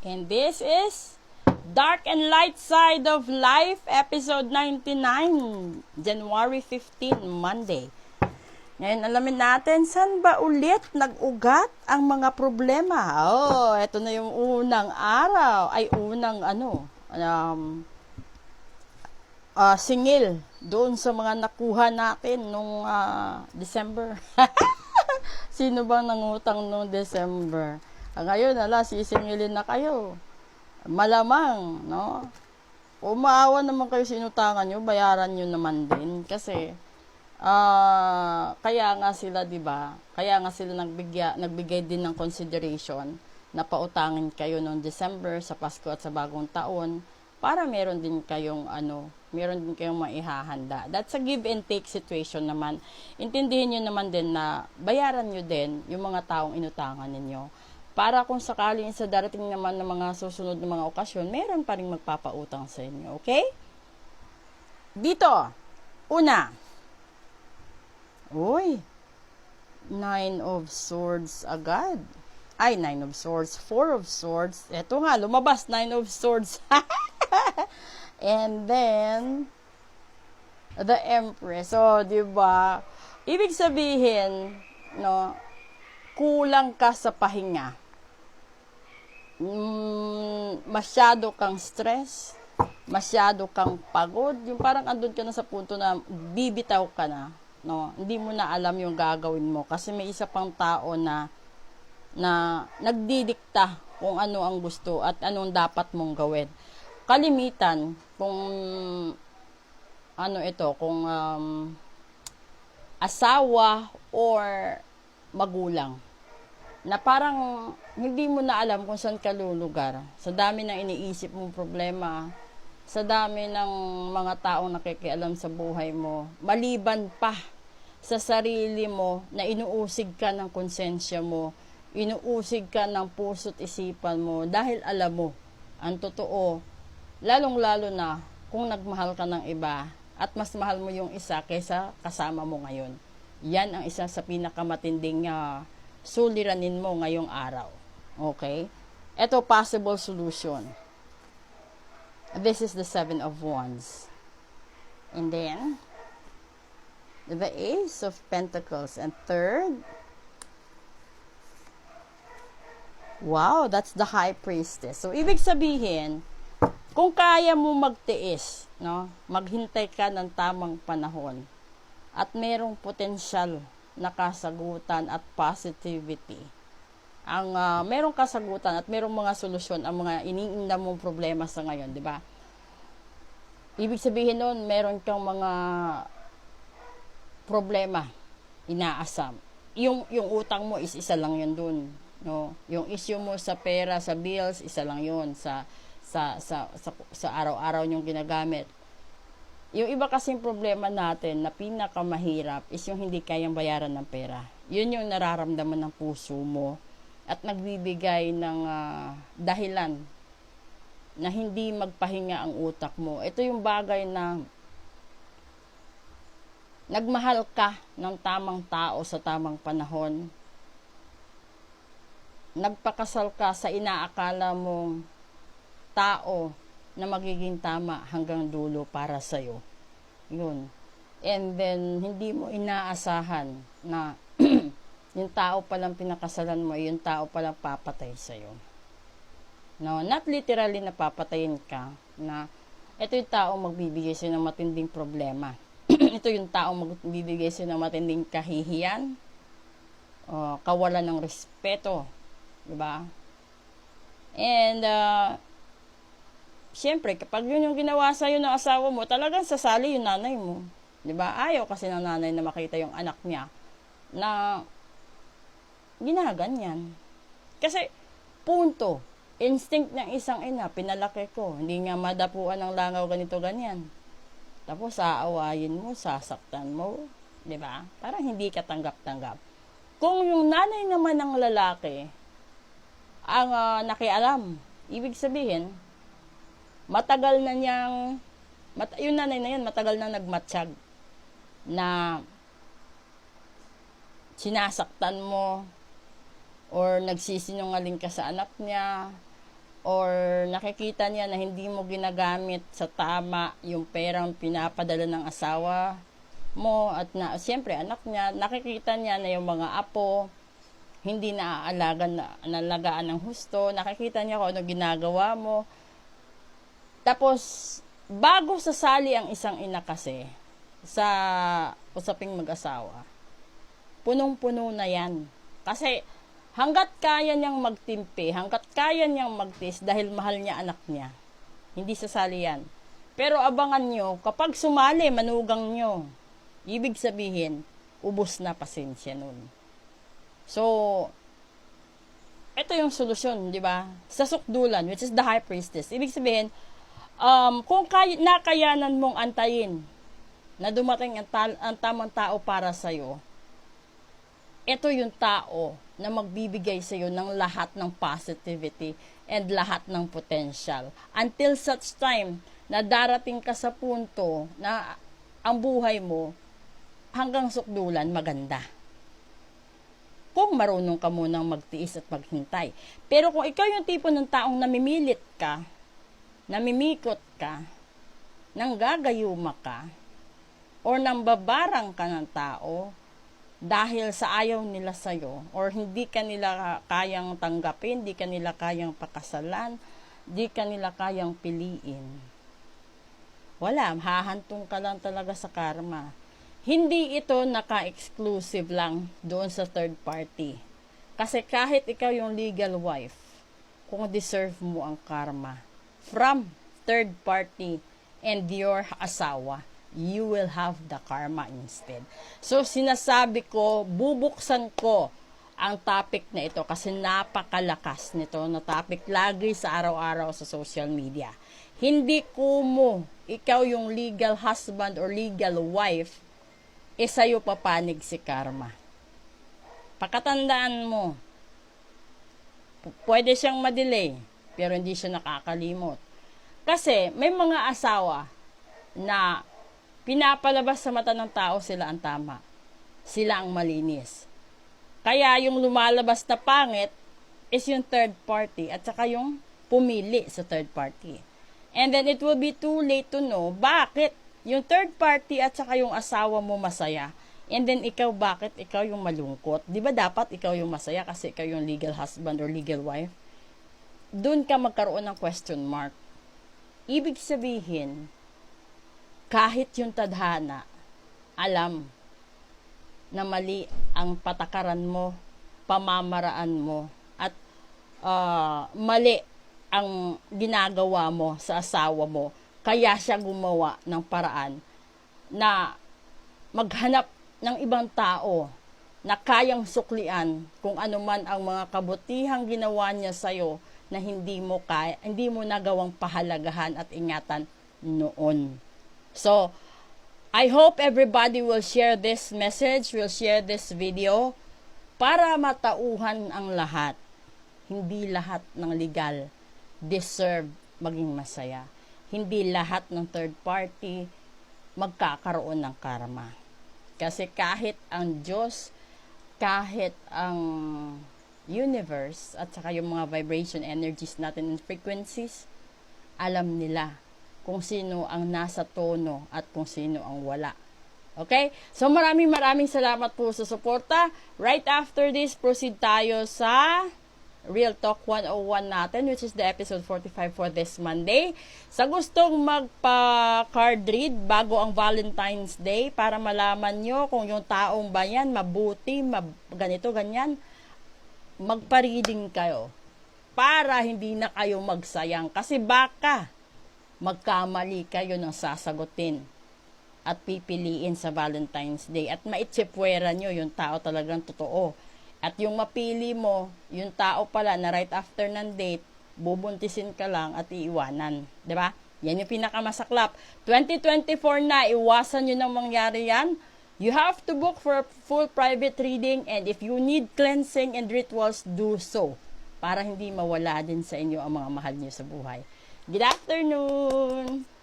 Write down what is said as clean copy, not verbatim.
And this is Dark and Light Side of Life, episode 99, January 15, Monday. Ngayon, alamin natin, saan ba ulit nag-ugat ang mga problema? Ito na yung unang araw, singil doon sa mga nakuha natin nung December. Sino bang nangutang nung December? Ngayon, sisingilin na kayo. Malamang, no? Umaawa naman kayo sinutangan nyo, bayaran nyo naman din. Kasi, kaya nga sila, di ba? Kaya nga sila nagbigay din ng consideration na pautangin kayo noong December, sa Pasko at sa Bagong Taon, para meron din kayong maihahanda. That's a give and take situation naman. Intindihin nyo naman din na bayaran nyo din yung mga taong inutangan ninyo. Para kung sakaling sa darating naman ng mga susunod na mga okasyon, meron pa rin magpapautang sa inyo. Okay? Dito, una. Nine of Swords agad. Nine of Swords, Four of Swords. Eto nga, lumabas, Nine of Swords. And then, the Empress. So, diba? Ibig sabihin, no, kulang ka sa pahinga. Masyado kang stress, masyado kang pagod, yung parang andun ka na sa punto na bibitaw ka na, no? Hindi mo na alam yung gagawin mo kasi may isa pang tao na nagdidikta kung ano ang gusto at anong dapat mong gawin. Kalimitan kung asawa or magulang na parang hindi mo na alam kung saan ka lulugar. Sa dami ng iniisip mong problema, sa dami ng mga taong nakikialam sa buhay mo, maliban pa sa sarili mo na inuusig ka ng konsensya mo, inuusig ka ng puso't isipan mo dahil alam mo, ang totoo, lalong-lalo na kung nagmahal ka ng iba at mas mahal mo yung isa kaysa kasama mo ngayon. Yan ang isa sa pinakamatinding suliranin mo ngayong araw. Okay? Ito, possible solution. This is the Seven of Wands. And then, the Ace of Pentacles. And third, wow, that's the High Priestess. So, ibig sabihin, kung kaya mo magtiis, no, maghintay ka ng tamang panahon, at merong potensyal na kasagutan at positivity. Merong kasagutan at merong mga solusyon ang mga iniinda mong problema sa ngayon, di ba? Ibig sabihin nun, meron kang mga problema, inaasam. Yung utang mo is isa lang yun dun, no? Yung issue mo sa pera, sa bills, isa lang yun sa araw-araw nyong ginagamit. Yung iba kasing problema natin na pinakamahirap is yung hindi kayang bayaran ng pera. Yun yung nararamdaman ng puso mo at nagbibigay ng dahilan na hindi magpahinga ang utak mo. Ito yung bagay na nagmahal ka ng tamang tao sa tamang panahon. Nagpakasal ka sa inaakala mong tao na magiging tama hanggang dulo para sa'yo. Yun. And then, hindi mo inaasahan na yung tao palang pinakasalan mo, yung tao palang papatay sa'yo. No, not literally na papatayin ka, na ito yung tao magbibigay sa'yo ng matinding problema. Ito yung tao magbibigay sa'yo ng matinding kahihiyan, kawalan ng respeto, diba? And, siyempre, kapag yun yung ginawa sa'yo ng asawa mo, talagang sasali yung nanay mo. Diba? Ayaw kasi ng nanay na makita yung anak niya na ginaganyan. Kasi, punto. Instinct ng isang ina, pinalaki ko. Hindi nga madapuan ng langaw ganito, ganyan. Tapos, aawayin mo, sasaktan mo. Diba? Parang hindi ka tanggap-tanggap. Kung yung nanay naman ng lalaki ang nakialam, ibig sabihin, matagal na niyang, yung nanay na yan, matagal na nagmatsyag na sinasaktan mo or nagsisinungaling ka sa anak niya or nakikita niya na hindi mo ginagamit sa tama yung perang pinapadala ng asawa mo at na siyempre anak niya, nakikita niya na yung mga apo hindi naaalagan na nalagaan ng husto, nakikita niya kung ano ginagawa mo. Tapos bago sasali ang isang ina kasi sa usaping mag-asawa, punong-puno na yan. Kasi hanggat kaya niyang magtimpi, hanggat kaya niyang magtis dahil mahal niya anak niya, hindi sasali yan. Pero abangan nyo, kapag sumali, manugang nyo, ibig sabihin, ubos na pasensya nun. So, ito yung solusyon, di ba? Sa sukdulan, which is the high priestess. Ibig sabihin, kung nakayanan mong antayin na dumating ang tamang tao para sa'yo, ito yung tao na magbibigay sa'yo ng lahat ng positivity and lahat ng potential. Until such time na darating ka sa punto na ang buhay mo hanggang sukdulan maganda. Kung marunong ka munang magtiis at maghintay. Pero kung ikaw yung tipo ng taong namimilit ka, namimikot ka, nanggagayuma ka, or nambabarang ka ng tao, dahil sa ayaw nila sa'yo, or hindi ka nila kayang tanggapin, hindi ka nila kayang pakasalan, hindi ka nila kayang piliin, wala, hahantong ka lang talaga sa karma. Hindi ito naka-exclusive lang doon sa third party. Kasi kahit ikaw yung legal wife, kung deserve mo ang karma from third party and your asawa, you will have the karma instead. So, sinasabi ko, bubuksan ko ang topic na ito kasi napakalakas nito na topic lagi sa araw-araw sa social media. Hindi kumo, ikaw yung legal husband or legal wife, sa'yo papanig si karma. Pakatandaan mo, pwede siyang madelay, pero hindi siya nakakalimot. Kasi may mga asawa na pinapalabas sa mata ng tao sila ang tama. Sila ang malinis. Kaya yung lumalabas na pangit is yung third party at saka yung pumili sa third party. And then it will be too late to know bakit yung third party at saka yung asawa mo masaya. And then ikaw, bakit ikaw yung malungkot? Di ba dapat ikaw yung masaya kasi ikaw yung legal husband or legal wife? Doon ka magkaroon ng question mark. Ibig sabihin, kahit yung tadhana, alam na mali ang patakaran mo, pamamaraan mo, at mali ang ginagawa mo sa asawa mo, kaya siya gumawa ng paraan na maghanap ng ibang tao na kayang suklian kung ano man ang mga kabutihang ginawa niya sa'yo na hindi mo nagawang pahalagahan at ingatan noon. So, I hope everybody will share this message, will share this video para matauhan ang lahat. Hindi lahat ng legal deserve maging masaya. Hindi lahat ng third party magkakaroon ng karma. Kasi kahit ang Diyos, kahit ang universe, at saka yung mga vibration energies natin and frequencies, alam nila kung sino ang nasa tono at kung sino ang wala. Okay? So maraming salamat po sa suporta. Right after this, proceed tayo sa Real Talk 101 natin, which is the episode 45 for this Monday. Sa gustong magpa-card read bago ang Valentine's Day para malaman nyo kung yung taong ba yan, mabuti, ganito, ganyan, magpa-reading kayo para hindi na kayo magsayang. Kasi baka magkamali kayo ng sasagutin at pipiliin sa Valentine's Day at maitsipwera nyo yung tao talagang totoo. At yung mapili mo, yung tao pala na right after ng date, bubuntisin ka lang at iiwanan. 'Di ba? Yan yung pinakamasaklap. 2024 na, iwasan nyo nang mangyari yan. You have to book for a full private reading and if you need cleansing and rituals, do so. Para hindi mawala din sa inyo ang mga mahal nyo sa buhay. Good afternoon!